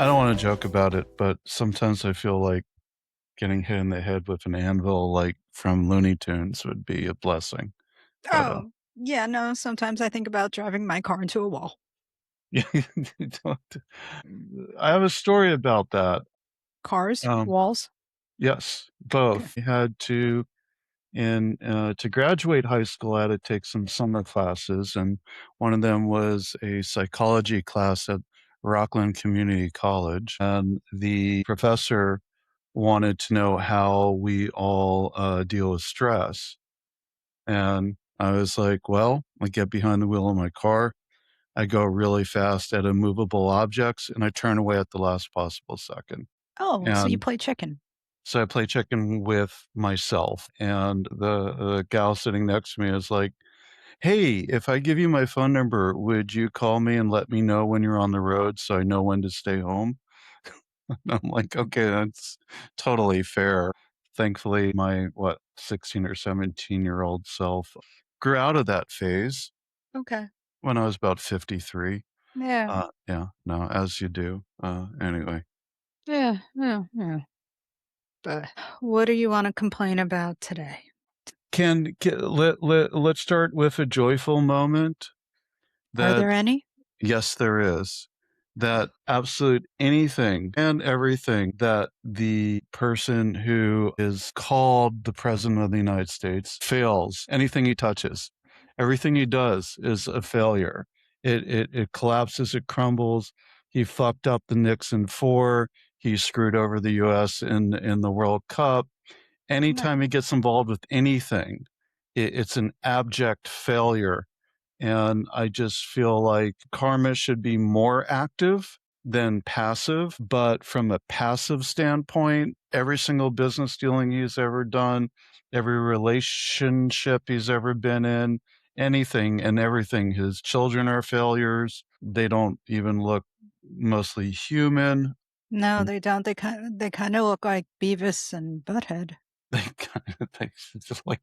I don't want to joke about it, but sometimes I feel like getting hit in the head with an anvil, like from Looney Tunes, would be a blessing. But Oh, yeah, no, sometimes I think about driving my car into a wall. yeah, you don't- I have a story about that. Cars, Um, walls. yes, Okay. both. I had to graduate high school, I had to take some summer classes, and one of them was a psychology class at Rockland Community College. And the professor wanted to know how we all deal with stress. And I was like, well, I get behind the wheel of my car, I go really fast at immovable objects, and I turn away at the last possible second. Oh, so you And play chicken. so I play chicken with myself, and the gal sitting next to me is like, "Hey, if I give you my phone number, would you call me and let me know when you're on the road so I know when to stay home?" I'm like, "Okay, that's totally fair." Thankfully, my, 16 or 17-year-old self grew out of that phase Okay. when I was about 53. Yeah. Yeah, no, as you do. Anyway. Yeah, yeah, yeah. But what do you want to complain about today? Let's start with a joyful moment Are that there any? yes, there is. That absolute anything and everything that the person who is called the president of the United States fails, anything he touches, everything he does is a failure. It collapses, it crumbles. He fucked up the Nixon four. He screwed over the U.S. in the World Cup. No. Anytime he gets involved with anything, it's an abject failure, and I just feel like karma should be more active than passive. But from a passive standpoint, every single business dealing he's ever done, every relationship he's ever been in, anything and everything, his children are failures. They don't even look mostly human. No, they don't. They kind of look like Beavis and Butthead. They kind of they just like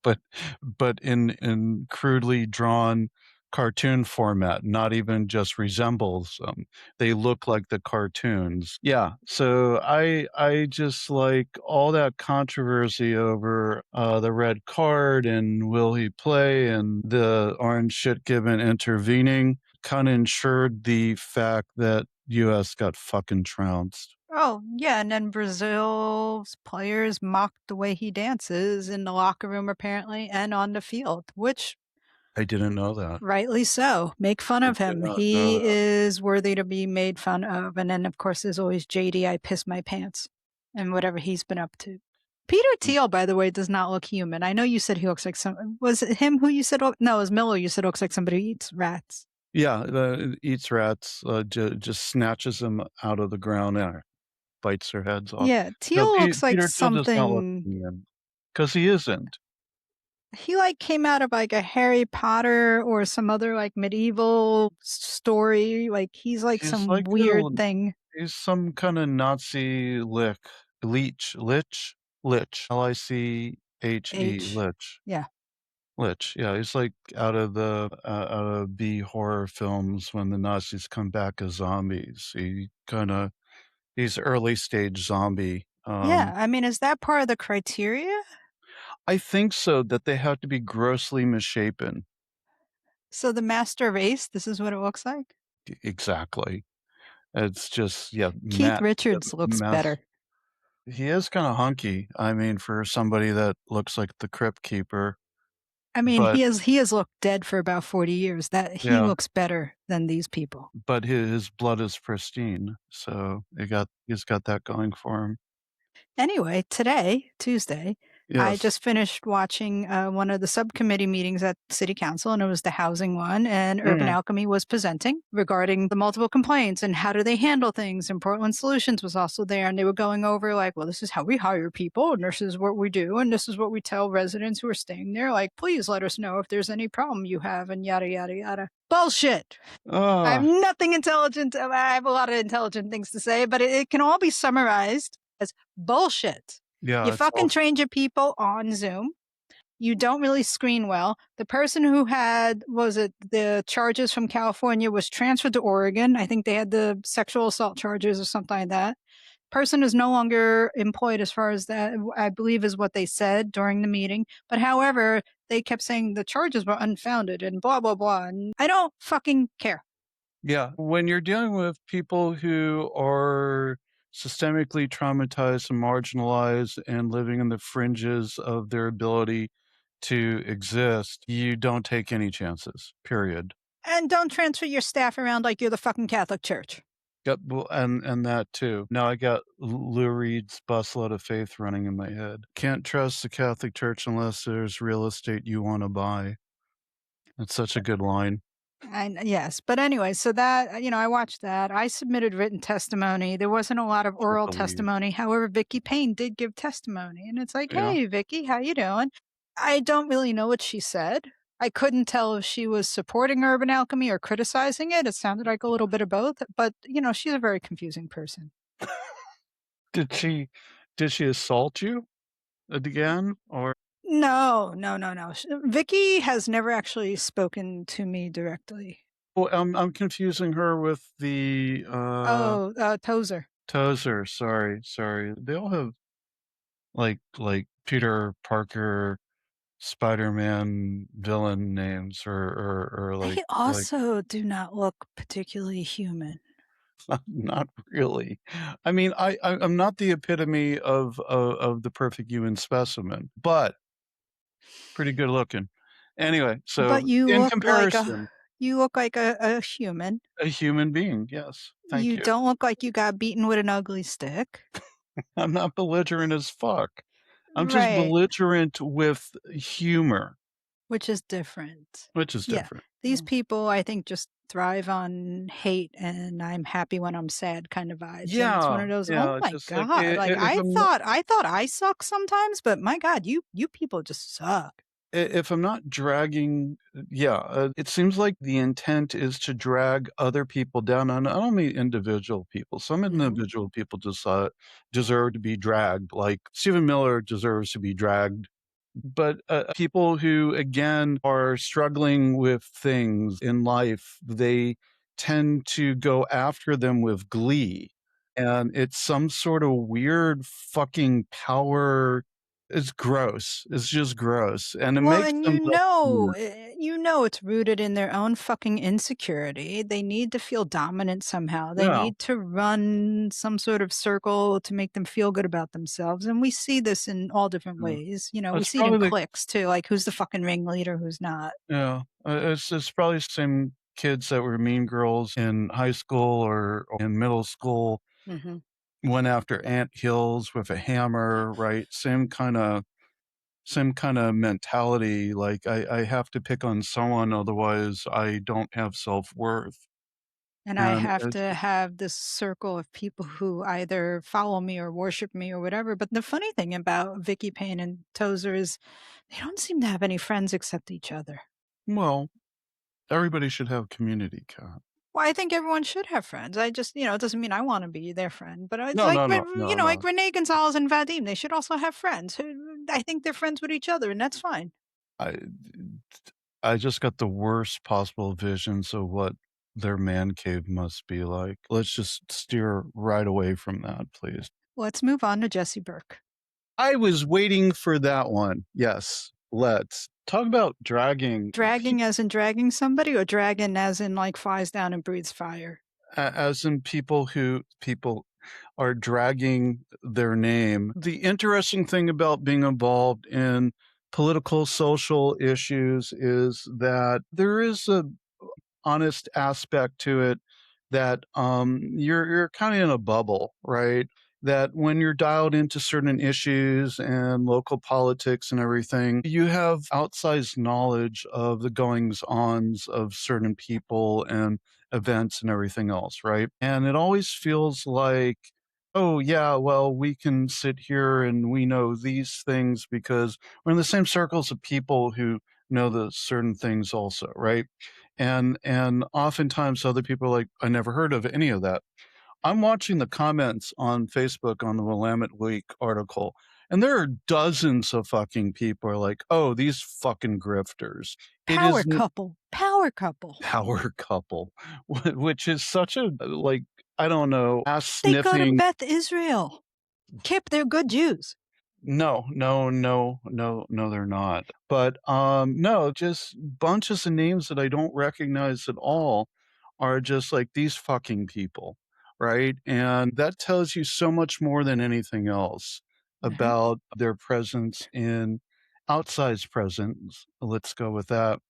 but in crudely drawn cartoon format, not even just resembles them. They look like the cartoons. Yeah, so I just like all that controversy over, the red card and will he play and the orange shit given intervening kinda ensured the fact that US got fucking trounced. Oh, yeah, and then Brazil's players mocked the way he dances in the locker room apparently and on the field, which I didn't know that. rightly so. Make fun I of did him. not know He that. is worthy to be made fun of. And then, of course, there's always JD, I piss my pants, and whatever he's been up to. Peter Thiel, by the way, does not look human. I know you said he looks like some. Was it him who you said? No, it was Miller. You said looks like somebody who eats rats. Yeah, eats rats, just snatches them out of the ground and bites their heads off. Yeah, No, Thiel looks like Peter Thiel does not look something. human, 'cause he isn't. He like came out of like a Harry Potter or some other like medieval story. Like he's like He's some like a weird thing. he's some kinda Nazi lich, L-I-C-H-E, H. lich. Yeah. Lich, yeah, he's like out of B horror films when the Nazis come back as zombies. He's early stage zombie. Yeah. I mean, is that part of the criteria? I think so, that they have to be grossly misshapen. So the master race, this is what it looks like? Exactly. It's just, yeah, Keith yeah, Richards looks mass. better. He is kinda hunky, I mean, for somebody that looks like the Crypt Keeper, I mean, but he has looked dead for about 40 years. That he yeah, looks better than these people. but his blood is pristine, so he's got that going for him. Anyway, today, Tuesday, I Yes. just finished watching one of the subcommittee meetings at City Council, and it was the housing one. And Urban Mm. Alchemy was presenting regarding the multiple complaints and how do they handle things. And Portland Solutions was also there, and they were going over like, well, this is how we hire people, and this is what we do, and this is what we tell residents who are staying there. Like, please let us know if there's any problem you have, and yada yada yada. Bullshit. I have Ah, nothing intelligent. I have a lot of intelligent things to say, but it can all be summarized as bullshit. You yeah, it's all fucking trained your people on Zoom. You don't really screen well. The person who had, was it the charges from California, was transferred to Oregon. I think they had the sexual assault charges or something like that. Person is no longer employed as far as that, I believe is what they said during the meeting. But however, they kept saying the charges were unfounded and blah, blah, blah. And I don't fucking care. Yeah, when you're dealing with people who are systemically traumatized and marginalized and living in the fringes of their ability to exist, you don't take any chances, period. And don't transfer your staff around like you're the fucking Catholic Church. Yep, well, and that too. Now I got Lou Reed's "Busload of Faith" running in my head. Can't trust the Catholic Church unless there's real estate you wanna buy. That's such a good line. Yes, but anyway, so that, I watched that. I submitted written testimony. There wasn't a lot of Can't oral believe. testimony. However, Vicky Payne did give testimony, and it's like, Yeah. "Hey, Vicky, how you doing?" I don't really know what she said. I couldn't tell if she was supporting urban alchemy or criticizing it. It sounded like a little bit of both, but she's a very confusing person. Did she did she assault you again? Or No, no, no, no. Vicky has never actually spoken to me directly. well, I'm confusing her with the, Oh, Tozer. Tozer, sorry. They all have, like Peter Parker, Spider-Man villain names or They like also do not look particularly human. not really. I mean, I'm not the epitome of the perfect human specimen, but pretty good looking. Anyway, But so in comparison, you look like a human. a human being, yes. Thank You you. don't look like you got beaten with an ugly stick. I'm not belligerent as fuck. I'm just Right, belligerent with humor, which is different. which is Yeah, different. these people, I think, just thrive on hate and I'm happy when I'm sad kind of vibes, and it's one Yeah, of those, "Oh yeah, my just like god," like, if I'm not I thought I suck sometimes, but my god, you people just suck. if I'm not dragging yeah, it seems like the intent is to drag other people down, and I don't mean individual people. Some Mhm. individual people just, deserve to be dragged, like Stephen Miller deserves to be dragged. But, people who, again, are struggling with things in life, they tend to go after them with glee, and it's some sort of weird fucking power. It's gross. It's just gross, and it Well, makes and them look weird. it's rooted in their own fucking insecurity. They need to feel dominant somehow. They Yeah, need to run some sort of circle to make them feel good about themselves. And we see this in all different yeah. ways. We It's see it in probably the cliques too, like who's the fucking ringleader, who's not. yeah, it's probably the same kids that were mean girls in high school or in middle school Mhm. went after ant hills with a hammer, right? Same kinda mentality, like, I have to pick on someone, otherwise I don't have self-worth, And I and have it's to have this circle of people who either follow me or worship me or whatever. But the funny thing about Vicky Payne and Tozer is they don't seem to have any friends except each other. well, everybody should have community, Kat. Well, I think everyone should have friends. I just, it doesn't mean I want to be their friend, but it's No, like, no, no, no, like no. Renee Gonzalez and Vadim. They should also have friends. I think they're friends with each other, and that's fine. I I just got the worst possible visions of what their man cave must be like. Let's just steer right away from that, please. Let's move on to Jesse Burke. I was waiting for that one. Yes, let's. Talk about dragging Dragging as in dragging somebody, or dragon as in like flies down and breathes fire. as in people are dragging their name. The interesting thing about being involved in political, social issues is that there is a honest aspect to it that you're kind of in a bubble, right? That when you're dialed into certain issues and local politics and everything, you have outsized knowledge of the goings ons of certain people and events and everything else, right? And it always feels like, oh, yeah, well, we can sit here and we know these things because we're in the same circles of people who know the certain things also, right? And oftentimes other people are like, "I never heard of any of that." I'm watching the comments on Facebook on the Willamette Week article, And there are dozens of fucking people are like, "Oh, these fucking grifters." It Power isn't couple, power couple. power couple, which is such a, like, I don't know, ass They go to sniffing. Beth Israel. Kip, they're good Jews. No, no, no, no, no, they're not. But, no, just bunches of names that I don't recognize at all are just like these fucking people, right? And that tells you so much more than anything else Mhm. about their presence in outsized presence. Let's go with that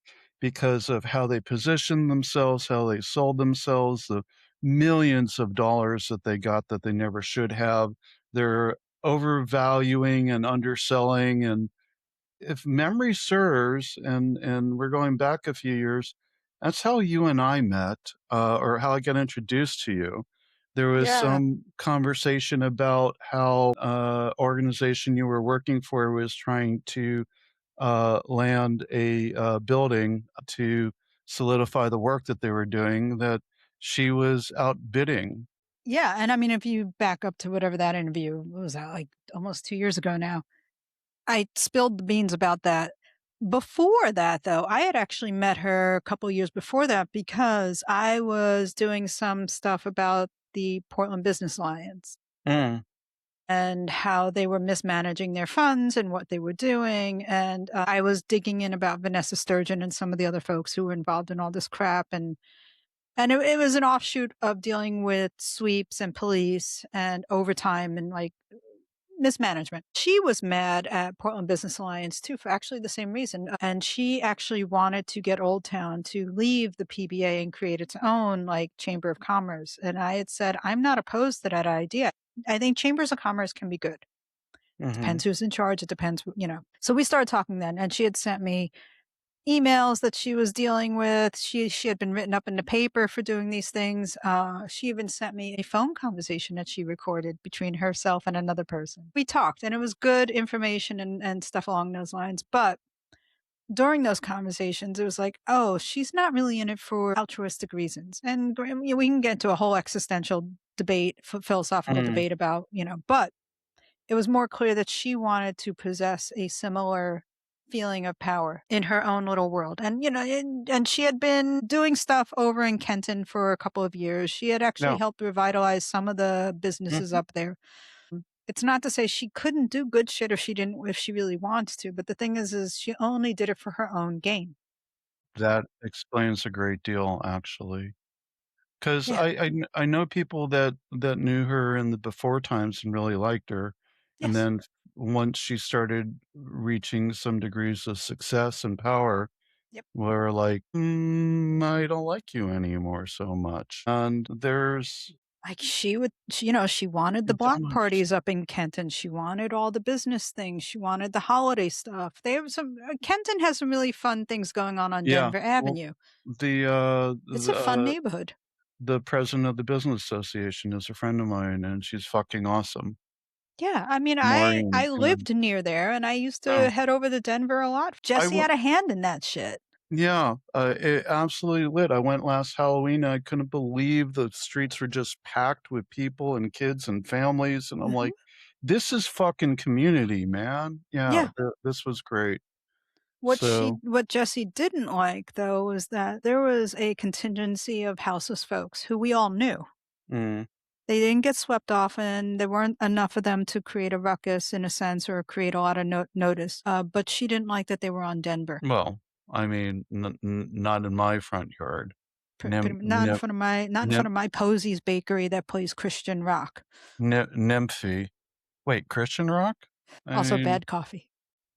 because of how they positioned themselves, how they sold themselves, the millions of dollars that they got that they never should have. They're overvaluing and underselling, and if memory serves, and we're going back a few years, that's how you and I met, or how I got introduced to you. There was Yeah. some conversation about how, organization you were working for was trying to, land a, building to solidify the work that they were doing that she was outbidding. Yeah, and I mean, if you back up to whatever that interview what was that, like, almost 2 years ago now, I spilled the beans about that. Before that, though, I had actually met her a couple years before that because I was doing some stuff about the Portland Business Alliance Mm, and how they were mismanaging their funds and what they were doing, and, I was digging in about Vanessa Sturgeon and some of the other folks who were involved in all this crap, and it was an offshoot of dealing with sweeps and police and overtime and, like, mismanagement. She was mad at Portland Business Alliance too for actually the same reason, and she actually wanted to get Old Town to leave the PBA and create its own, like, chamber of commerce, and I had said, "I'm not opposed to that idea. I think chambers of commerce can be good. mhm. Depends who's in charge, it depends, you know." So we started talking then, and she had sent me emails that she was dealing with. She had been written up in the paper for doing these things. She even sent me a phone conversation that she recorded between herself and another person. We talked, and it was good information and stuff along those lines. But during those conversations, it was like, oh, she's not really in it for altruistic reasons. And we can get into a whole existential debate, philosophical Mm, debate about, but it was more clear that she wanted to possess a similar feeling of power in her own little world. And, and she had been doing stuff over in Kenton for a couple of years. She had actually yeah, helped revitalize some of the businesses mhm. up there. It's not to say she couldn't do good shit if she really wants to, but the thing is she only did it for her own gain. That explains a great deal, actually. 'Cause Yeah. I know people that knew her in the before times and really liked her, and Yes. then once she started reaching some degrees of success and power, Yep. were like, I don't like you anymore so much." And there's Like, she wanted I the block don't parties understand. up in Kenton, she wanted all the business things, she wanted the holiday stuff. They have some Kenton has some really fun things going on Yeah, Denver well, Avenue. the, It's a fun neighborhood. the president of the business association is a friend of mine, and she's fucking awesome. Yeah, I mean, I Maureen, and lived near there, and I used yeah. to head over to Denver a lot. I Jesse w had a hand in that shit. Yeah, it absolutely lit. I went last Halloween, and I couldn't believe the streets were just packed with people and kids and families, and I'm Mhm. like, "This is fucking community, man." Yeah, Yeah. this was great. What So what Jesse didn't like, though, was that there was a contingency of houseless folks who we all knew. mm, They didn't get swept off, and there weren't enough of them to create a ruckus in a sense or create a lot of notice, but she didn't like that they were on Denver. well, I mean, n n not in my front yard. Pretty Nym not in front Nymph of my Posey's Bakery that plays Christian rock. Nymphy. Wait, Christian rock? I Also mean, bad coffee.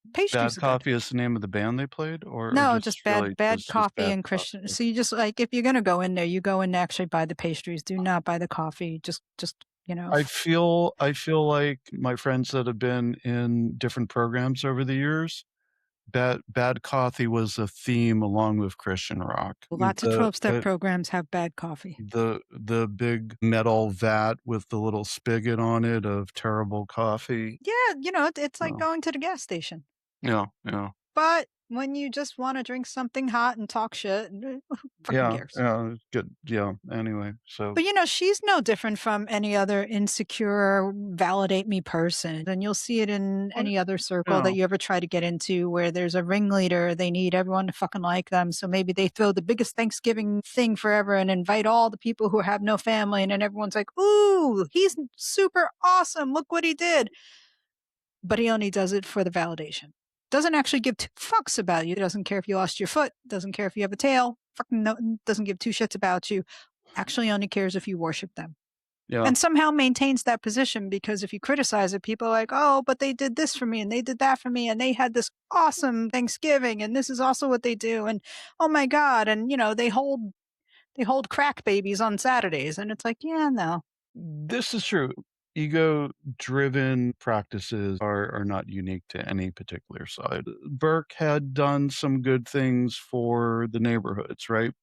Bad Pastries are good. Coffee is the name of the band they played, or No, just just really bad just coffee Bad and Christian Coffee? so you just, like, if you're gonna go in there, you go in to actually buy the pastries, do not buy the coffee, just, I feel like my friends that have been in different programs over the years, bad coffee was a theme along with Christian rock. lots of 12-step programs have bad coffee. The big metal vat with the little spigot on it of terrible coffee. Yeah, it's like Oh, going to the gas station. yeah, yeah. But when you just wanna drink something hot and talk shit, who fucking Yeah, cares? yeah, good. Yeah, anyway, so But, she's no different from any other insecure, validate me person, and you'll see it in oh, any other circle yeah, that you ever try to get into where there's a ringleader, they need everyone to fucking like them, so maybe they throw the biggest Thanksgiving thing forever and invite all the people who have no family, and then everyone's like, "Ooh, he's super awesome, look what he did." But he only does it for the validation. Doesn't actually give two fucks about you, doesn't care if you lost your foot, doesn't care if you have a tail, fucking no, doesn't give two shits about you, actually only cares if you worship them. yeah. And somehow maintains that position because if you criticize it, people are like, "Oh, but they did this for me and they did that for me and they had this awesome Thanksgiving and this is also what they do and oh my god." And they hold crack babies on Saturdays and it's like, "Yeah, no." This is true. Ego-driven practices are not unique to any particular side. Burke had done some good things for the neighborhoods, right?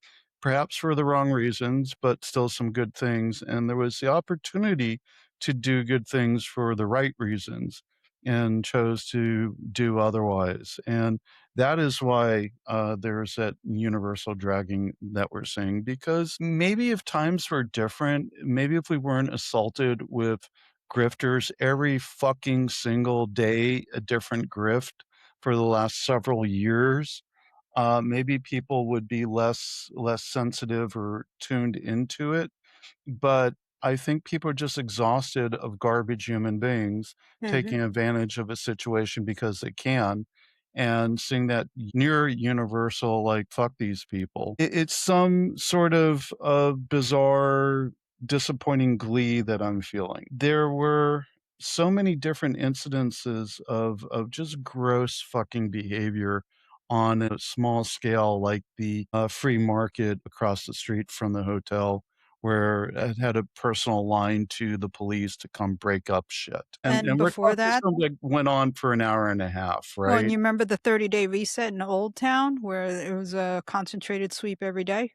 Perhaps for the wrong reasons, but still some good things, and there was the opportunity to do good things for the right reasons and chose to do otherwise, and that is why, there's that universal dragging that we're seeing, because maybe if times were different, maybe if we weren't assaulted with grifters every fucking single day, a different grift for the last several years, maybe people would be less sensitive or tuned into it. But I think people are just exhausted of garbage human beings Mhm. taking advantage of a situation because they can and seeing that near universal, like, "Fuck these people." It's some sort of bizarre, disappointing glee that I'm feeling. There were so many different incidences of just gross fucking behavior on a small scale, like the, free market across the street from the hotel where it had a personal line to the police to come break up shit. And And we're before talking that, something that went on for an hour and a half, well, and right? you remember the 30-day reset in Old Town where it was a concentrated sweep every day?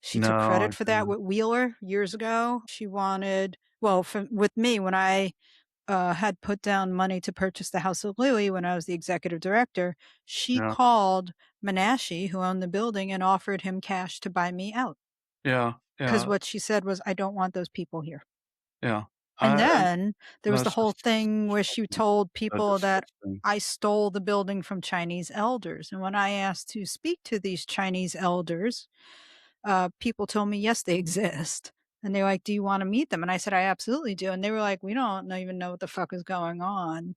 She took No, I credit for that didn't. with Wheeler years ago. She wanted well, for with me, when I, had put down money to purchase the house of Louis when I was the executive director, she Yeah, called Menashe, who owned the building, and offered him cash to buy me out. yeah, Because yeah, what she said was, "I don't want those people here." yeah. And And then there was the that's whole just thing where she told so people that disgusting. I stole the building from Chinese elders, and when I asked to speak to these Chinese elders, people told me, "Yes, they exist." And they're like, "Do you wanna meet them?" And I said, "I absolutely do." And they were like, "We don't even know what the fuck is going on."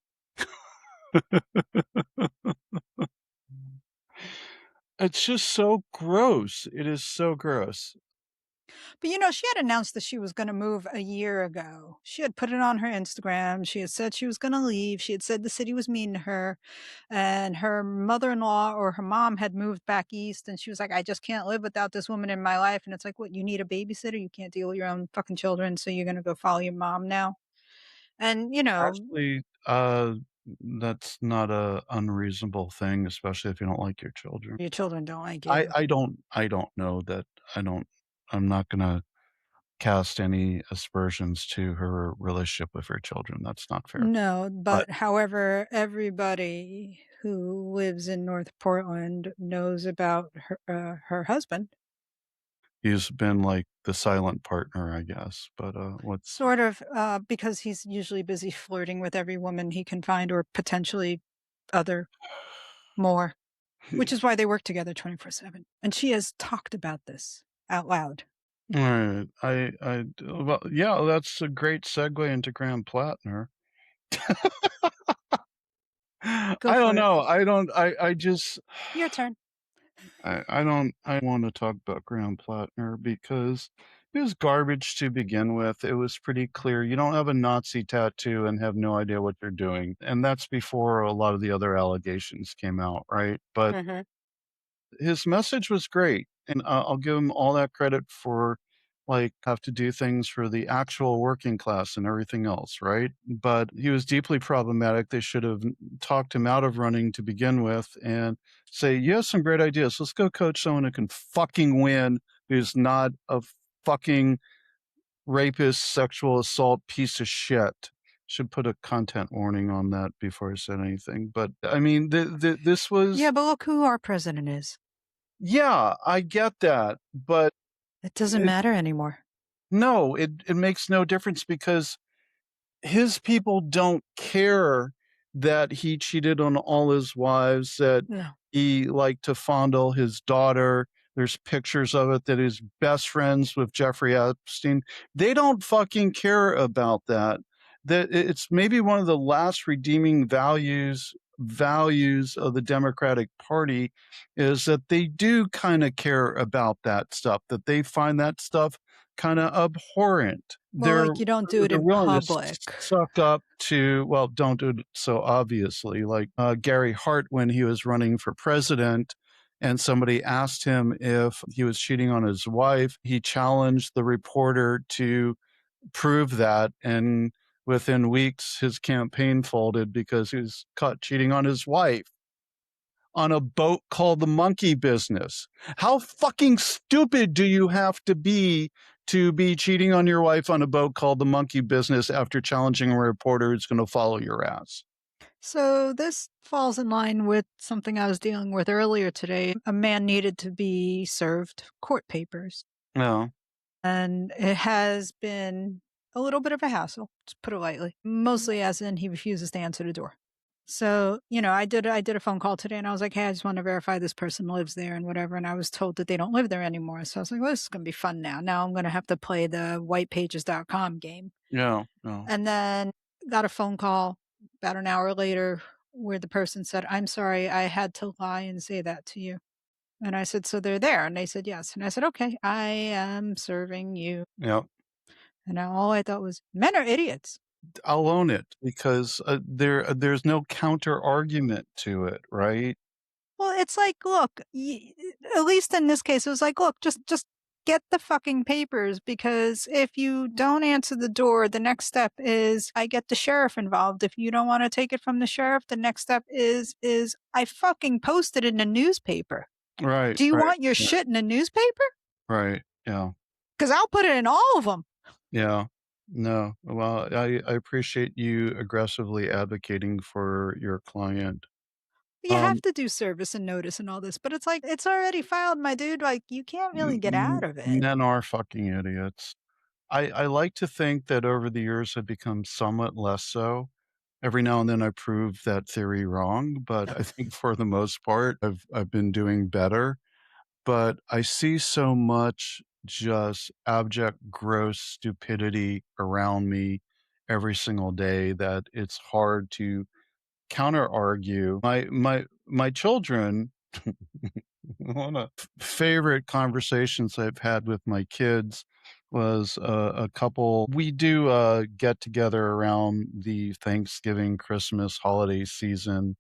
It's just so gross. It is so gross. But, she had announced that she was gonna move a year ago. She had put it on her Instagram. She had said she was gonna leave. She had said the city was mean to her, and her mother-in-law or her mom had moved back east, and she was like, "I just can't live without this woman in my life." And it's like, "What, you need a babysitter? You can't deal with your own fucking children, so you're gonna go follow your mom now?" And, Actually, that's not a unreasonable thing, especially if you don't like your children. your children don't like I you. I don't I don't know that I don't I'm not gonna cast any aspersions to her relationship with her children, that's not fair. No, But but however, everybody who lives in North Portland knows about her husband. he's been, like, the silent partner, I guess, but, what's Sort of, because he's usually busy flirting with every woman he can find or potentially other more, which is why they work together 24/7, and she has talked about this out loud. Alright, well, yeah, that's a great segue into Graham Plattner. I Go don't for it. know, I just Your turn. I wanna talk about Graham Plattner because it was garbage to begin with. It was pretty clear you don't have a Nazi tattoo and have no idea what you're doing, and that's before a lot of the other allegations came out, right? But Mhm. his message was great, and I'll give him all that credit for, like, have to do things for the actual working class and everything else, right? But he was deeply problematic. They should have talked him out of running to begin with and say, "You have some great ideas. Let's go coach someone who can fucking win, who's not a fucking rapist, sexual assault piece of shit." Should put a content warning on that before I said anything, but, I mean, this Yeah, was but look who our president is. yeah, I get that, but It doesn't it matter anymore. no, it makes no difference because his people don't care that he cheated on all his wives, that No. he liked to fondle his daughter. There's pictures of it that he's best friends with Jeffrey Epstein. They don't fucking care about that. That it's maybe one of the last redeeming values of the Democratic Party is that they do kind of care about that stuff, that they find that stuff kind of abhorrent. Well, They're like, you don't do it they're in willing to public. suck up to well, don't do it so obviously, like, Gary Hart when he was running for president and somebody asked him if he was cheating on his wife, he challenged the reporter to prove that, and within weeks, his campaign folded because he was caught cheating on his wife on a boat called the Monkey Business. How fucking stupid do you have to be cheating on your wife on a boat called the Monkey Business after challenging a reporter who's going to follow your ass? So this falls in line with something I was dealing with earlier today. A man needed to be served court papers, No, and it has been a little bit of a hassle, to put it lightly. Mostly as in he refuses to answer the door. So, I did a phone call today and I was like, "Hey, I just want to verify this person lives there and whatever." And I was told that they don't live there anymore. So I was like, "Well, this is going to be fun now. Now I'm going to have to play the whitepages.com game." no, no. And then got a phone call about an hour later where the person said, "I'm sorry, I had to lie and say that to you." And I said, "So they're there?" And they said, "Yes." And I said, "Okay, I am serving you." Yeah, And all I thought was, men are idiots. I'll own it because there's no counter argument to it, right? Well, it's like, look, at least in this case, it was like, look, just get the fucking papers, because if you don't answer the door, the next step is I get the sheriff involved. If you don't want to take it from the sheriff, the next step is I fucking post it in the newspaper. Right, Do you right, want your yeah, shit in a newspaper? right, yeah, Because I'll put it in all of them. yeah. No, well, I appreciate you aggressively advocating for your client. You have Um, to do service and notice and all this, but it's like, it's already filed, my dude. Like, you can't really get out of it. Men are fucking idiots. I like to think that over the years I've become somewhat less so. Every now and then I prove that theory wrong, but I think for the most part I've been doing better. But I see so much just abject, gross stupidity around me every single day that it's hard to counter argue. My children one of favorite conversations I've had with my kids was a couple we do a get together around the Thanksgiving, Christmas holiday season,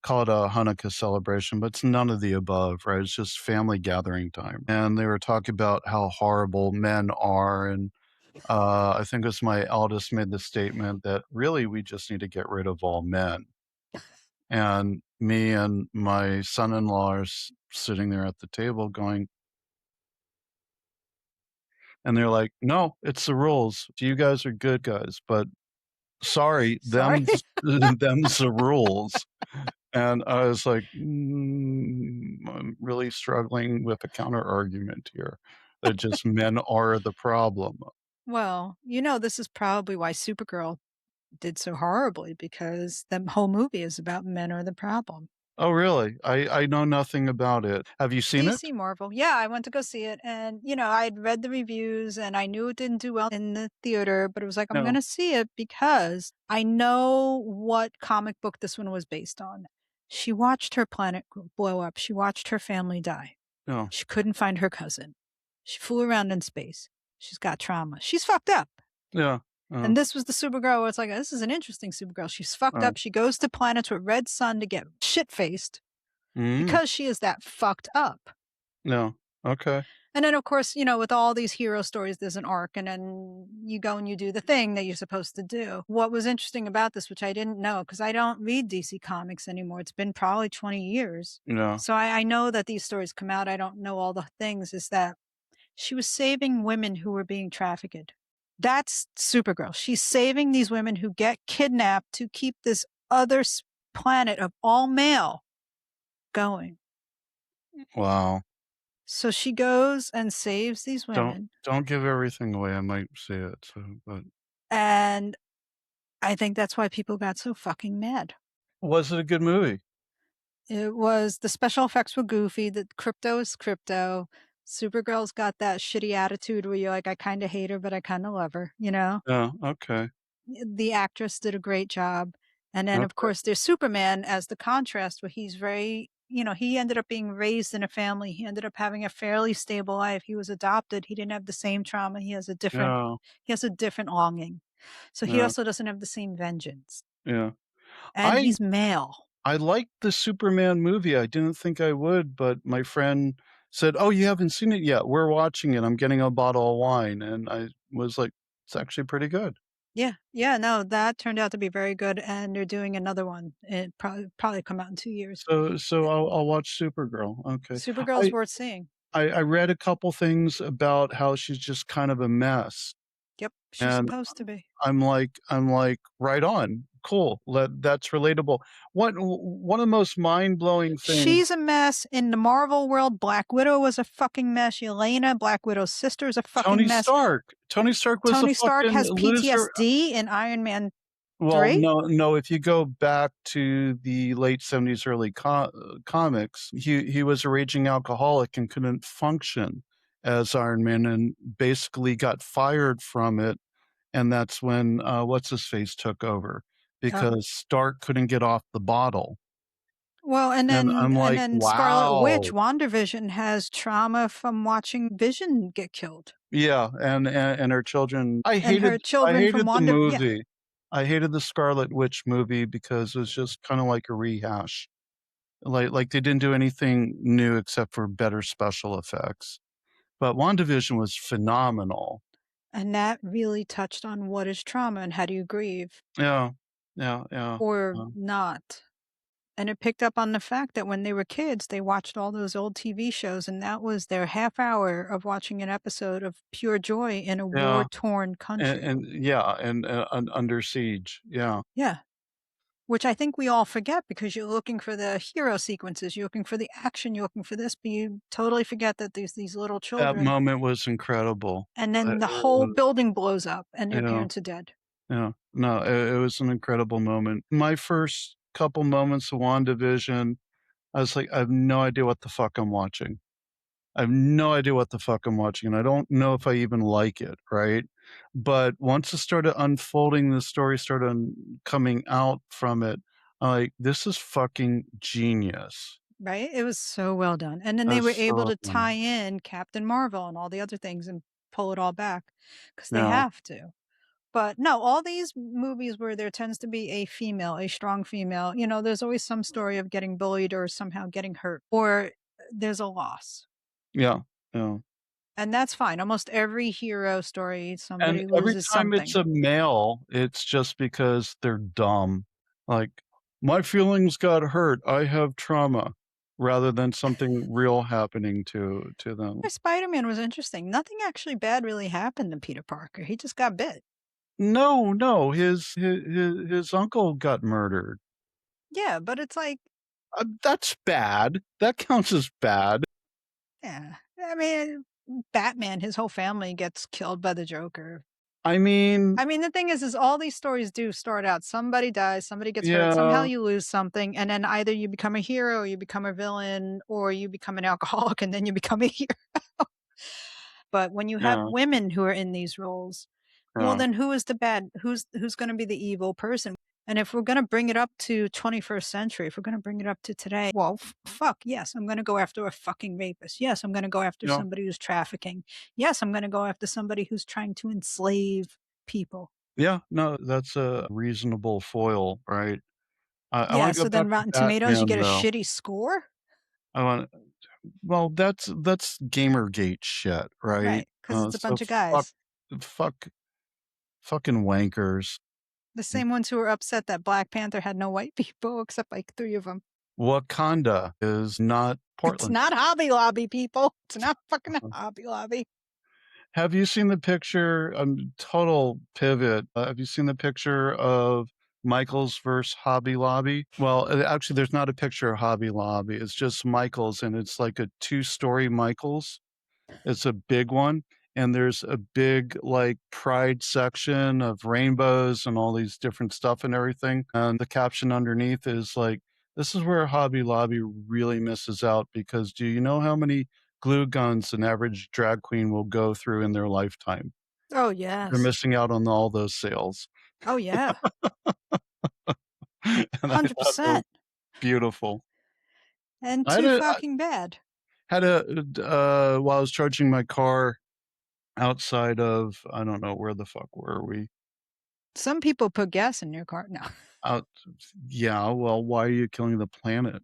call it a Hanukkah celebration, but it's none of the above, right? It's just family gathering time. And they were talking about how horrible men are. And I think it was my eldest made the statement that really we just need to get rid of all men. And me and my son-in-law are sitting there at the table going, and they're like, "No, it's the rules. You guys are good guys, but sorry, Sorry. them's the rules." And I was like, I'm really struggling with a counter argument here that just men are the problem." Well, this is probably why Supergirl did so horribly, because the whole movie is about men are the problem. Oh, really? I know nothing about it. Have you seen it? DC Marvel. Yeah, I went to go see it, and I'd read the reviews and I knew it didn't do well in the theater, but it was like, I'm going No, to see it because I know what comic book this one was based on. She watched her planet blow up. She watched her family die. no, She couldn't find her cousin. She flew around in space. She's got trauma. She's fucked up. yeah, And this was the Supergirl where it's like, this is an interesting Supergirl. She's fucked uh, up. She goes to planets with red sun to get shit faced mm, because she is that fucked up. no, okay, And then, of course, with all these hero stories, there's an arc, and then you go and you do the thing that you're supposed to do. What was interesting about this, which I didn't know, because I don't read DC Comics anymore, it's been probably 20 years. no, So I know that these stories come out. I don't know all the things, is that she was saving women who were being trafficked That's Supergirl. She's saving these women who get kidnapped to keep this other planet of all male going. Wow. So she goes and saves these Don't women, don't give everything away, I might see it, so but and I think that's why people got so fucking mad. was it a good movie? It was the special effects were goofy, the crypto is crypto. Supergirl's got that shitty attitude where you're like, I kinda hate her, but I kinda love her, you know? Yeah, okay, The actress did a great job. And then, of okay, course, there's Superman as the contrast, where he's very, he ended up being raised in a family. He ended up having a fairly stable life. He was adopted. He didn't have the same trauma. yeah, He has a different longing. So he yeah, also doesn't have the same vengeance. yeah. And I he's male. I liked the Superman movie, I didn't think I would, but my friend said, "Oh, you haven't seen it yet? We're watching it, I'm getting a bottle of wine," and I was like, "It's actually pretty good." Yeah. Yeah. No, that turned out to be very good. And they're doing another one. It probably come out in 2 years. So I'll watch Supergirl, okay. Supergirl's I worth seeing. I read a couple things about how she's just kind of a mess, Yep. She's and supposed to be. I'm like, "Right on, cool, that's relatable." One of the most mind-blowing things She's a mess. In the Marvel world, Black Widow was a fucking mess. Yelena, Black Widow's sister, is a fucking mess. Tony Stark was a Tony Stark fucking has loser. PTSD in Iron Man Well, 3. no, if you go back to the late '70s, early comics, he was a raging alcoholic and couldn't function as Iron Man and basically got fired from it, and that's when, what's his face took over Oh. because Stark couldn't get off the bottle, Well, and and then I'm and like, then Scarlet Witch, "Wow." WandaVision, has trauma from watching Vision get killed, Yeah, and her children and her I children from hated the Wanda. Yeah, movie. I hated the Scarlet Witch movie because it was just kinda like a rehash. Like, they didn't do anything new except for better special effects. But WandaVision was phenomenal. and that really touched on what is trauma and how do you grieve Yeah. Yeah, yeah, or yeah, not. And it picked up on the fact that when they were kids, they watched all those old TV shows, and that was their half hour of watching an episode of pure joy in a yeah, war-torn country. and yeah, and, Under Siege, yeah, Yeah, which I think we all forget because you're looking for the hero sequences, you're looking for the action, you're looking for this, but you totally forget that there's these little that children, moment was incredible. and then the It whole was building blows up and their yeah, parents are dead. yeah. No, it was an incredible moment. My first couple moments of WandaVision, I was like, "I have no idea what the fuck I'm watching." I have no idea what the fuck I'm watching, and I don't know if I even like it, right? But once it started unfolding, the story started coming out from it, I'm like, "This is fucking genius." Right? It was so well done, and then they were That's so able well to tie done. in Captain Marvel and all the other things and pull it all back because they Yeah, have to. But no, all these movies where there tends to be a female, a strong female, there's always some story of getting bullied or somehow getting hurt, or there's a loss. yeah, yeah. And that's fine. Almost every hero story, And somebody every loses time it's something, a male, it's just because they're dumb. Like, "My feelings got hurt, I have trauma," rather than something real happening to them. Spider-Man was interesting. Nothing actually bad really happened to Peter Parker. He just got bit. No, no, his uncle got murdered. Yeah, but it's like, That's bad. That counts as bad. yeah. I mean, Batman, his whole family gets killed by the Joker. I mean, I mean, the thing is all these stories do start out, somebody dies, somebody gets hurt, somehow yeah, you lose something, and then either you become a hero, or you become a villain, or you become an alcoholic, and then you become a hero. But when you have yeah, women who are in these roles, well, yeah, then who is the bad? Who's going to be the evil person? And if we're going to bring it up to 21st century, if we're going to bring it up to today, well, fuck, yes, I'm going to go after a fucking rapist. Yes, I'm going to go after yeah, somebody who's trafficking. Yes, I'm going to go after somebody who's trying to enslave people. yeah, no, that's a reasonable foil, right? I Yeah, wanna go so then back to Rotten Tomatoes, you Batman, get a though. shitty score? I want well, that's Gamergate shit, right? Right, because it's a So bunch of fuck guys. fuck fucking wankers. The same ones who were upset that Black Panther had no white people except like 3 of them. Wakanda is not It's Portland. not Hobby Lobby, people. It's not fucking Hobby Lobby. Have you seen the picture, total pivot, have you seen the picture of Michael's versus Hobby Lobby? Well, actually, there's not a picture of Hobby Lobby, it's just Michael's, and it's like a two-story Michael's. It's a big one, and there's a big, like, pride section of rainbows and all these different stuff and everything, and the caption underneath is like, "This is where Hobby Lobby really misses out because do you know how many glue guns an average drag queen will go through in their lifetime? Oh, They're yes. missing out on all those sales." Oh, yeah. And I thought that was 100%. beautiful. And I had too a fucking bad. while I was charging my car outside of I don't know, where the fuck were we? Some people put gas in your car. No. Out Yeah, well, why are you killing the planet?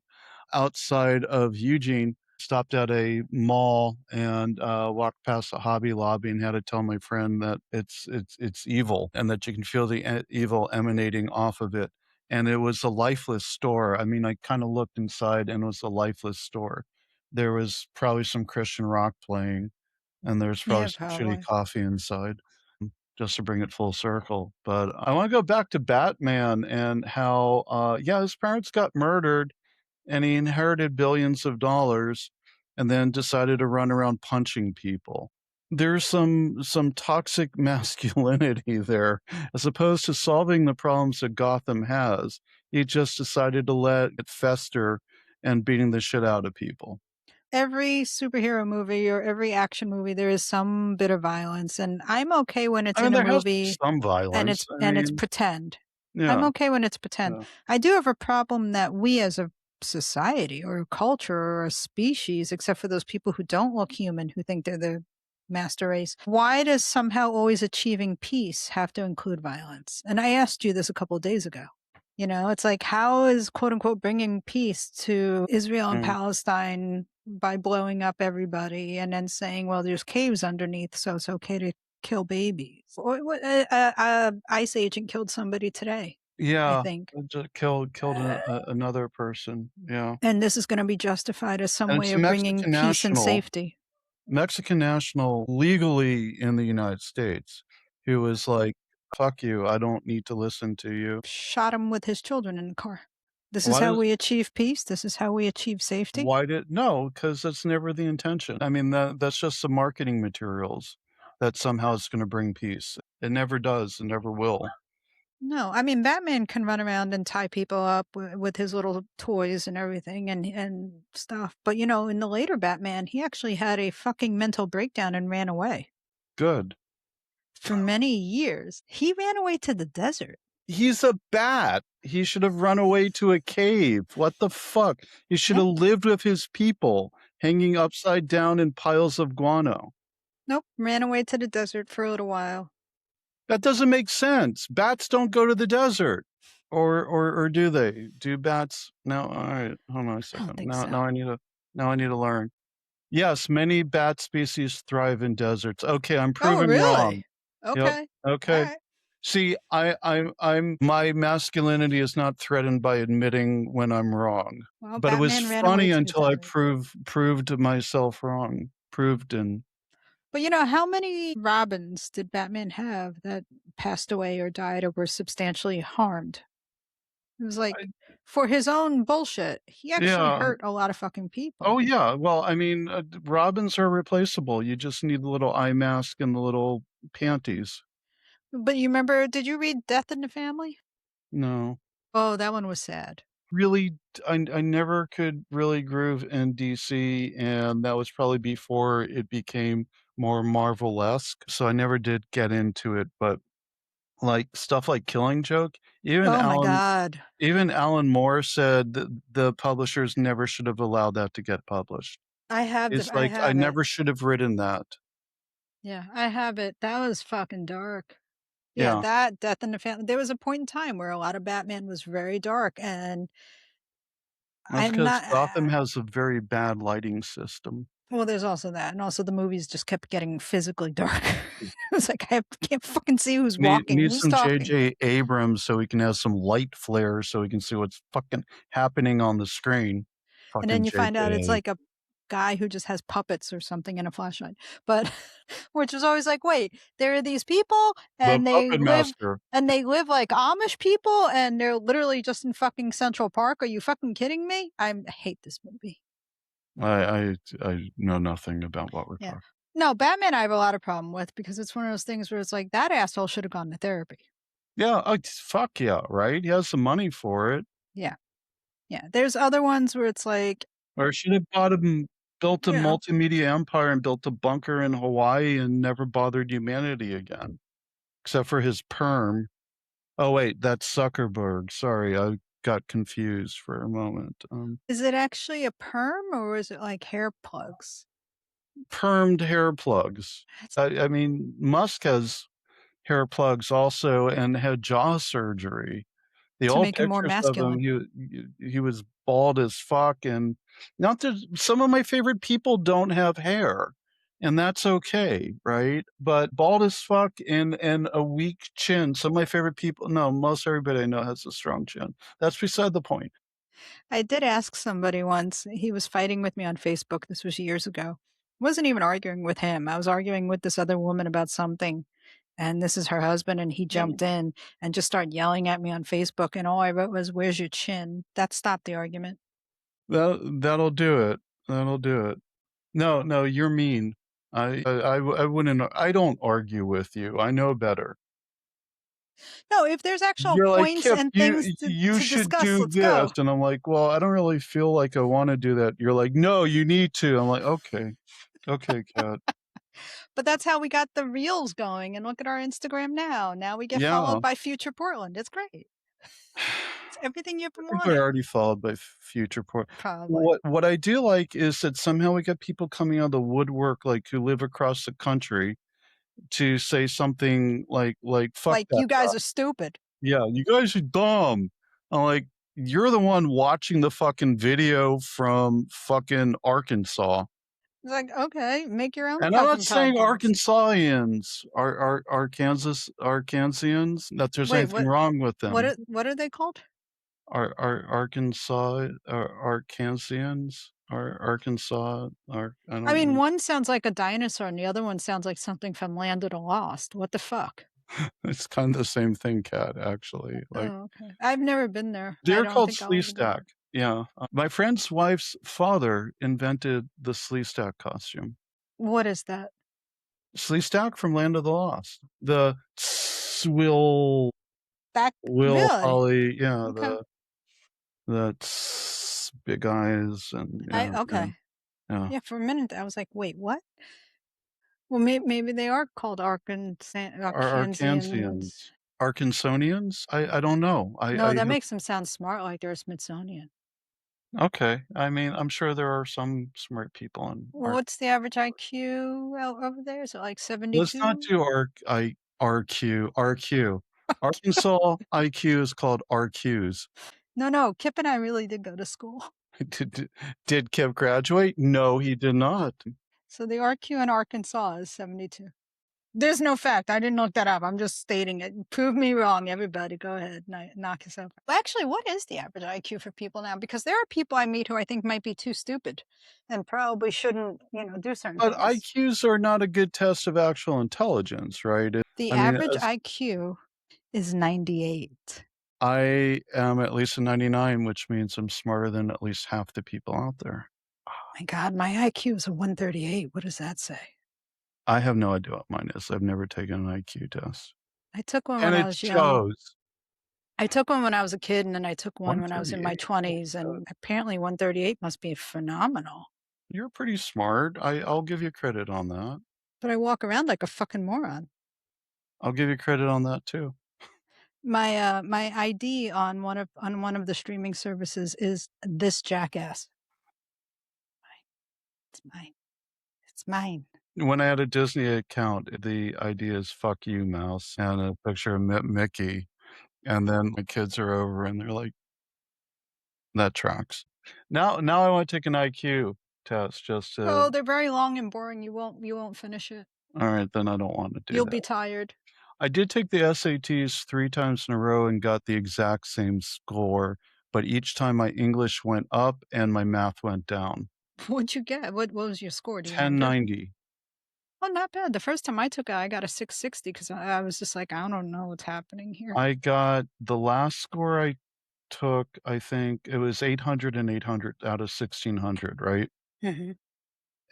Outside of Eugene, stopped at a mall and, walked past a Hobby Lobby and had to tell my friend that it's evil and that you can feel the evil emanating off of it, and it was a lifeless store. I mean, I kinda looked inside and it was a lifeless store. There was probably some Christian rock playing, and there's probably Yeah, some shitty probably. coffee inside, just to bring it full circle. But I wanna go back to Batman and how, yeah, his parents got murdered, and he inherited billions of dollars and then decided to run around punching people. There's some toxic masculinity there. As opposed to solving the problems that Gotham has, he just decided to let it fester and beating the shit out of people. Every superhero movie or every action movie, there is some bit of violence, and I'm okay when it's I mean, in a there has to be movie some and violence. I it's mean, pretend. I'm yeah, okay when it's pretend. yeah. I do have a problem that we as a society or a culture or a species, except for those people who don't look human, who think they're the master race, why does somehow always achieving peace have to include violence? And I asked you this a couple of days ago. You know, it's like, how is quote unquote bringing peace to Israel and Mm. Palestine by blowing up everybody and then saying, well, there's caves underneath, so it's okay to kill babies? What, ICE agent killed somebody today, I Yeah, think. it just killed another person, yeah. And this is going to be justified as some And way it's a of bringing Mexican peace and national safety. Mexican national legally in the United States who was like, "Fuck you, I don't need to listen to you." Shot him with his children in the car. This is Why how does we achieve peace. This is how we achieve safety. why did No, because that's never the intention. I mean, that's just the marketing materials that somehow it's gonna bring peace. It never does, and never will. No, I mean, Batman can run around and tie people up with his little toys and everything and stuff. But, you know, in the later Batman, he actually had a fucking mental breakdown and ran away Good. for many years. He ran away to the desert. He's a bat. He should have run away to a cave. What the fuck? He should have Nope. lived with his people, hanging upside down in piles of guano. Nope. Ran away to the desert for a little while. That doesn't make sense. Bats don't go to the desert. Or do they? Do bats No, alright, hold on a I don't second. think so. Now I need to learn. Yes, many bat species thrive in deserts. Okay, I'm Oh, proven wrong. really? Yep, Okay. All okay. right. See, I'm my masculinity is not threatened by admitting when I'm wrong. Well, But it was Batman ran away funny to the until I desert. proved myself wrong. Proved and But, you know, how many Robins did Batman have that passed away or died or were substantially harmed? It was like, I for his own bullshit, he actually yeah. hurt a lot of fucking Oh, people. yeah. Well, I mean, robins are replaceable. You just need the little eye mask and the little panties. But you remember, did you read Death in the Family? No. Oh, that one was sad. Really, I never could really groove in DC, and that was probably before it became more Marvel-esque, so I never did get into it, but, like, stuff like Killing Joke, Oh my god. even Alan Moore said that the publishers never should have allowed that to get published. It's I like, I have it. never should have written that. Yeah, I have it. That was fucking dark. Yeah, Yeah. that Death in the Family. There was a point in time where a lot of Batman was very dark, and That's I'm because not Gotham has a very bad lighting system. well, there's also that, and also the movies just kept getting physically dark. It was like, I can't fucking see who's walking, Need who's some talking. JJ Abrams so we can have some light flares so we can see what's fucking happening on the screen. And then Fucking you find out it's JJ. like a guy who just has puppets or something and a flashlight. But which was always like, wait, there are these people The and they Puppet live Master. like Amish people and they're literally just in fucking Central Park. Are you fucking kidding me? I hate this movie. I know nothing about what we're Yeah. talking. No, Batman I have a lot of problem with because it's one of those things where it's like that asshole should have gone to therapy. Yeah, fuck yeah, right? He has the money for it. Yeah. Yeah. There's other ones where it's like, Or should have built a yeah. multimedia empire and built a bunker in Hawaii and never bothered humanity again, except for his perm. Oh, wait, that's Zuckerberg. Sorry, I got confused for a moment. Is it actually a perm or is it like hair plugs? Permed hair plugs. That's I mean, Musk has hair plugs also and had jaw surgery. The to old make him more pictures of him, masculine. he was bald as fuck, and not that some of my favorite people don't have hair, and that's okay, right? But bald as fuck and a weak chin. Some of my favorite people, no, most everybody I know has a strong chin. That's beside the point. I did ask somebody once, he was fighting with me on Facebook. This was years ago. I wasn't even arguing with him. I was arguing with this other woman about something. And this is her husband, and he Mm. jumped in and just started yelling at me on Facebook. And all I wrote was, "Where's your chin?" That stopped the argument. That'll do it. That'll do it. No, no, you're mean. I wouldn't. I don't argue with you. I know better. No, if there's actual You're like, points "Kip, and you things you to should discuss, do let's this," go. and I'm like, "Well, I don't really feel like I wanna do that." You're like, "No, you need to." I'm like, "Okay. Okay, Cat." But that's how we got the reels going. And look at our Instagram now. Now we get Yeah. followed by Future Portland. It's great. It's everything you've been We're wanting. already followed by future port. Probably. What I do like is that somehow we get people coming out of the woodwork, like, who live across the country to say something like, "Fuck Like, that you guy." guys are stupid. Yeah, "You guys are dumb." I'm like, "You're the one watching the fucking video from fucking Arkansas." It's like, okay, make your own And I'm not fucking saying podcast. Arkansasians are Arkansasians, that there's Wait, anything wrong with them. what are they called? Are Arkansas Arkansasians? Arkansas, I I don't mean, know. one sounds like a dinosaur and the other one sounds like something from Land of the Lost. What the fuck? It's kind of the same thing, Cat, actually, like, Oh, okay. I've never been there. I they're don't called think I'll ever go Sleestack. there. Yeah, my friend's wife's father invented the Sleestack costume. What is that? Sleestack from Land of the Lost. The Will Back Will really? Holly, yeah, Okay. that's big eyes and I yeah, yeah, okay. yeah. Yeah, for a minute I was like, "Wait, what?" Well, maybe they are called Arkansians. Arkansasians. Arkansonians? I don't know. No, I that have makes them sound smart like they're Smithsonian. okay. I mean, I'm sure there are some smart people in Well, Ark. what's the average IQ over there? Is it like Let's not 72? do RQ. Arkansas IQ is called RQs. No, no, Kip and I really did go to school. Did Kev graduate? No, he did not. So the RQ in Arkansas is 72. There's no fact. I didn't look that up. I'm just stating it. Prove me wrong, everybody. Go ahead. Knock yourself. Actually, what is the average IQ for people now? Because there are people I meet who I think might be too stupid and probably shouldn't, do certain But things. IQs are not a good test of actual intelligence, right? The I mean, average as IQ is 98. I am at least a 99, which means I'm smarter than at least half the people out there. My God, my IQ is a 138. What does that say? I have no idea what mine is. I've never taken an IQ test. I took one And when I it was young. shows I took one when I was a kid, and then I took one when I was in my 138. Oh 20s, my god. and apparently 138 must be phenomenal. You're pretty smart. I'll give you credit on that. But I walk around like a fucking moron. I'll give you credit on that too. My ID on one of the streaming services is this jackass. It's mine. It's mine. When I had a Disney account, the idea is "fuck you, mouse," and a picture of Mickey, and then my kids are over and they're like, "That tracks." Now I wanna take an IQ test just Oh, to they're very long and boring. You won't finish it. alright, then I don't wanna do You'll that. be tired. I did take the SATs 3 times in a row and got the exact same score, but each time my English went up and my math went down. What'd you get? What was your score? Do you remember? 1090. Oh, not bad. The first time I took it, I got a 660 because I was just like, I don't know what's happening here. I got the last score I took, I think it was 800 and 800 out of 1600, right? Mhm.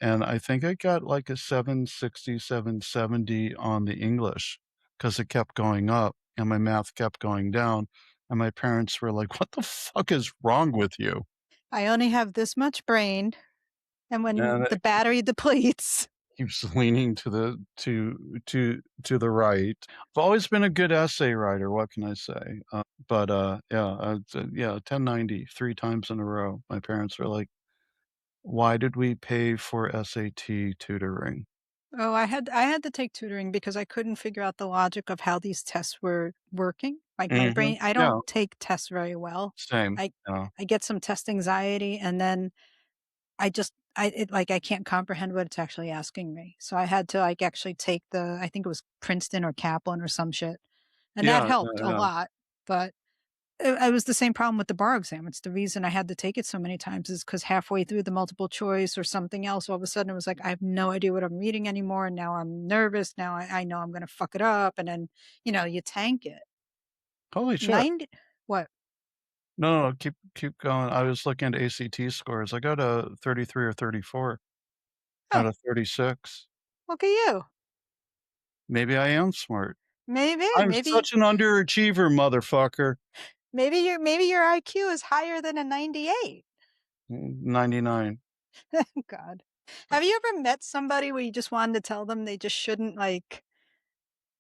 And I think I got like a 760, 770 on the English because it kept going up and my math kept going down. And my parents were like, "What the fuck is wrong with you?" I only have this much brain, and when And the it battery depletes. keeps leaning to the to the right. I've always been a good essay writer, what can I say? Yeah, yeah, 1090 3 times in a row. My parents were like, "Why did we pay for SAT tutoring?" Oh, I had to take tutoring because I couldn't figure out the logic of how these tests were working. Like my Mhm. brain, I don't Yeah, take tests very well. same. I Yeah. I get some test anxiety, and then I can't comprehend what it's actually asking me. So I had to like actually take I think it was Princeton or Kaplan or some shit. And that Yeah, helped yeah, a yeah. lot. But it was the same problem with the bar exam. It's the reason I had to take it so many times is because halfway through the multiple choice or something else, all of a sudden it was like, I have no idea what I'm reading anymore. And now I'm nervous. Now I know I'm going to fuck it up. And then, you tank it. Holy shit. 90, what? No, no, no, keep going. I was looking at ACT scores. I got a 33 or 34 Huh, out of 36. look at you. Maybe I am smart. Maybe, I'm maybe, such an underachiever, motherfucker. maybe your IQ is higher than a 98. 99. God. Have you ever met somebody where you just wanted to tell them they just shouldn't, like,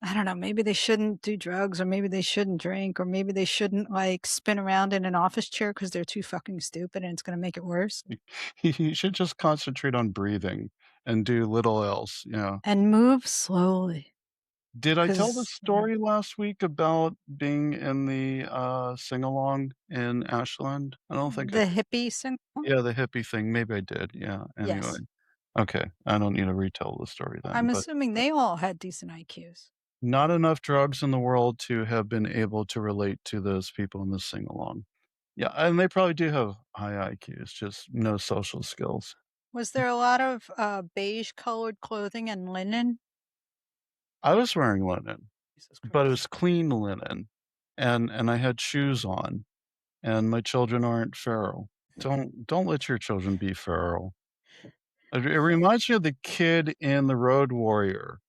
I don't know, maybe they shouldn't do drugs, or maybe they shouldn't drink, or maybe they shouldn't, like, spin around in an office chair because 'cause they're too fucking stupid and it's gonna make it worse? You should just concentrate on breathing and do little else, yeah. And move slowly, Did I tell the 'cause story last week about being in the, sing-along in Ashland? I don't think I the did. hippie syndrome? Yeah, the hippie thing, maybe I did, yeah, anyway. Yes. Okay, I don't need to retell the story then, I'm but assuming they all had decent IQs. not enough drugs in the world to have been able to relate to those people in the sing-along. Yeah, and they probably do have high IQs, just no social skills. Was there a lot of, beige colored clothing and linen? I was wearing linen, Jesus but it Christ. was clean linen, and I had shoes on, and my children aren't feral. Don't let your children be feral. It reminds me of the kid in The Road Warrior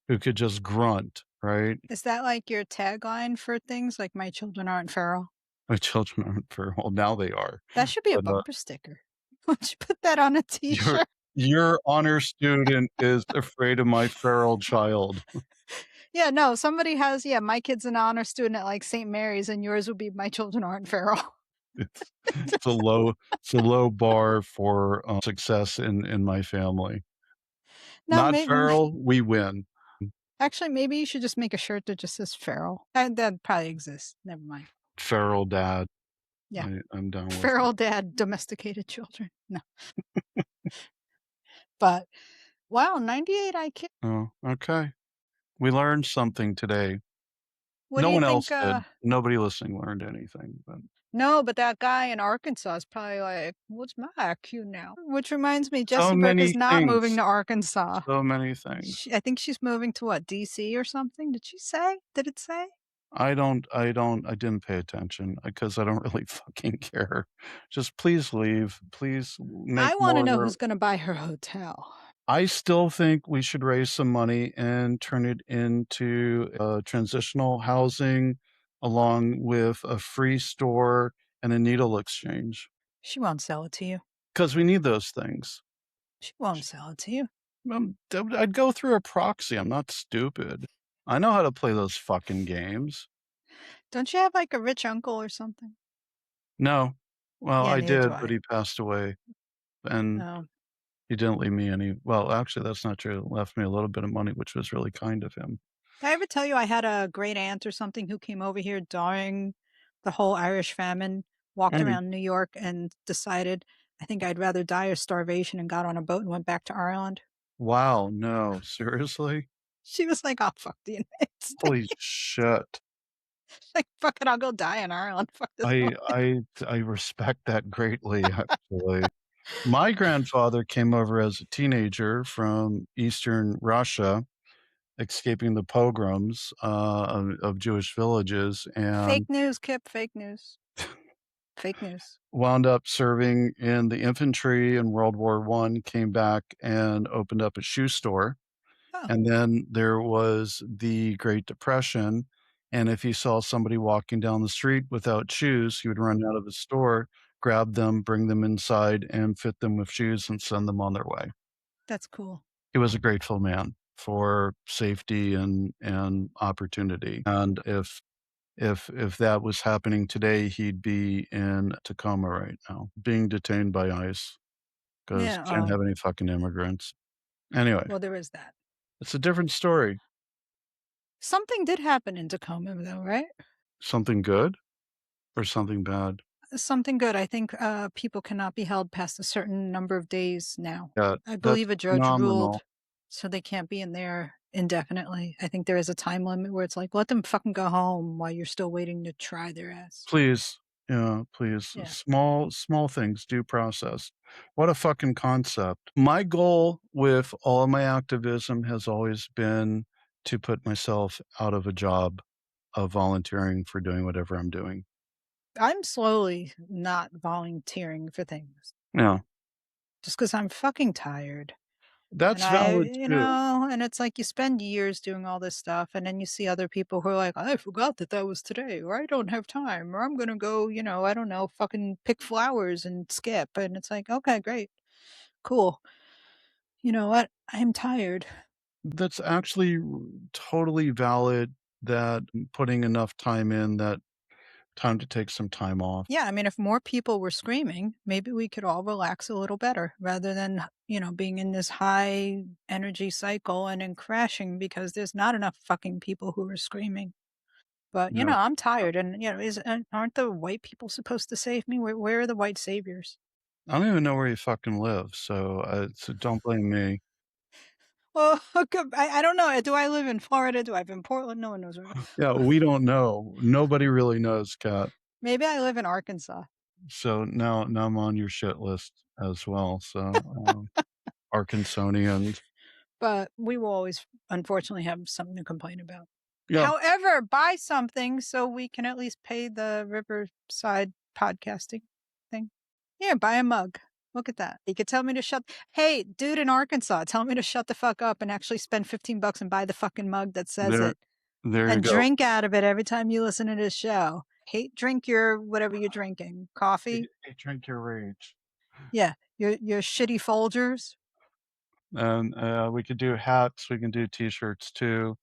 who could just grunt, right? Is that, like, your tagline for things, like, "My children aren't feral"? My children aren't feral. Now they are, That should be a but, bumper sticker. Why don't you put that on a your T-shirt? your honor student is afraid of my feral child. Yeah, no, somebody has, yeah, my kid's an honor student at, like, St. Mary's, and yours would be my children aren't feral. It's a low bar for, success in my family. No, Not maybe feral, we win. actually, maybe you should just make a shirt that just says feral. That probably exists. Never mind. Feral dad. Yeah. I'm down with it. Feral dad, domesticated children. No. But wow, 98 IQ. Oh, okay. We learned something today. What do No you one think, else did. Nobody listening learned anything, but no, but that guy in Arkansas is probably like, "What's my IQ now?" Which reminds me, so Jessie Burke is many not moving things, to Arkansas. so many things. I think she's moving to what, DC or something? Did she say? Did it say? I didn't pay attention because I don't really fucking care. Just please leave. Please make I wanna know more. who's gonna buy her hotel. I still think we should raise some money and turn it into, transitional housing along with a free store and a needle exchange She won't sell it to you. because we need those things. She won't sell it to you. I'd go through a proxy, I'm not stupid. I know how to play those fucking games. Don't you have, like, a rich uncle or something? No. Well, Yeah, I neither do did, but I. he passed away, and No. he didn't leave me any well, actually, that's not true. Left me a little bit of money, which was really kind of him. Did I ever tell you I had a great aunt or something who came over here during the whole Irish famine, walked Mm. around New York and decided, "I think I'd rather die of starvation," and got on a boat and went back to Ireland? Wow, no, seriously? She was like, "Oh, fuck the United States." Holy shit. Like, "Fuck it, I'll go die in Ireland. Fuck this I one." I I respect that greatly, actually. My grandfather came over as a teenager from Eastern Russia, escaping the pogroms of Jewish villages, and Fake news, Kip. Fake news. Fake news. wound up serving in the infantry in World War One. Came back and opened up a shoe store. Oh, And then there was the Great Depression, and if he saw somebody walking down the street without shoes, he would run out of the store, grab them, bring them inside, and fit them with shoes and send them on their way. that's cool. He was a grateful man for safety and opportunity, and if that was happening today, he'd be in Tacoma right now, being detained by ICE because Yeah. can't have any fucking immigrants. Anyway, Well, there is that. it's a different story. Something did happen in Tacoma, though, right? Something good or something bad? Something good. I think people cannot be held past a certain number of days now. Yeah, I that's believe a judge ruled, phenomenal. so they can't be in there indefinitely. I think there is a time limit where it's like, let them fucking go home while you're still waiting to try their ass. Please, yeah, please. Yeah. Small things, due process. What a fucking concept. My goal with all of my activism has always been to put myself out of a job of volunteering for doing whatever I'm doing. I'm slowly not volunteering for things Yeah, just because I'm fucking tired. And that's I, valid too. and it's like you spend years doing all this stuff, and then you see other people who are like, I forgot that that was today, or I don't have time, or I'm going to go, I don't know, fucking pick flowers and skip. And it's like, okay, great, cool. You know what? I'm tired. That's actually totally valid that putting enough time in, that time to take some time off. Yeah. I mean, if more people were screaming, maybe we could all relax a little better rather than, being in this high energy cycle and then crashing because there's not enough fucking people who are screaming. But, Yeah. I'm tired and, aren't the white people supposed to save me? Where are the white saviors? I don't even know where you fucking live, so don't blame me. Well, I don't know. Do I live in Florida? Do I live in Portland? No one knows where. Yeah, we don't know. Nobody really knows, Kat. Maybe I live in Arkansas. So now I'm on your shit list as well, so, Arkansonians. But we will always, unfortunately, have something to complain about. Yeah, However, buy something so we can at least pay the Riverside podcasting thing. Here, buy a mug. Look at that. You could tell me to shut. Hey, dude in Arkansas, tell me to shut the fuck up and actually spend $15 and buy the fucking mug that says there it there you and go. drink out of it every time you listen to this show. Drink your whatever you're drinking. Coffee. Hey, drink your rage. Yeah. Your shitty Folgers. And, we could do hats, we can do T-shirts too.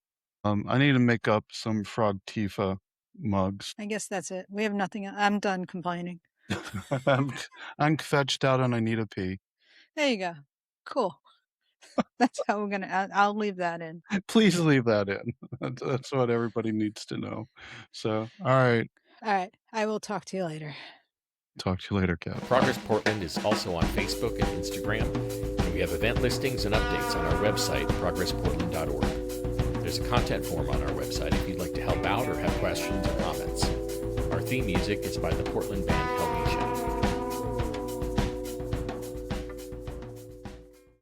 I need to make up some Frog Tifa mugs. I guess that's it. We have nothing. I'm done complaining. I'm I'm fetched out and I need a pee. There you go. Cool. That's how we're gonna. I'll leave that in. Please leave that in. That's what everybody needs to know. So, alright. All right. I will talk to you later. Talk to you later, Kat. Progress Portland is also on Facebook and Instagram, and we have event listings and updates on our website, progressportland.org. There's a content form on our website if you'd like to help out or have questions or comments. Our theme music is by the Portland band Help Me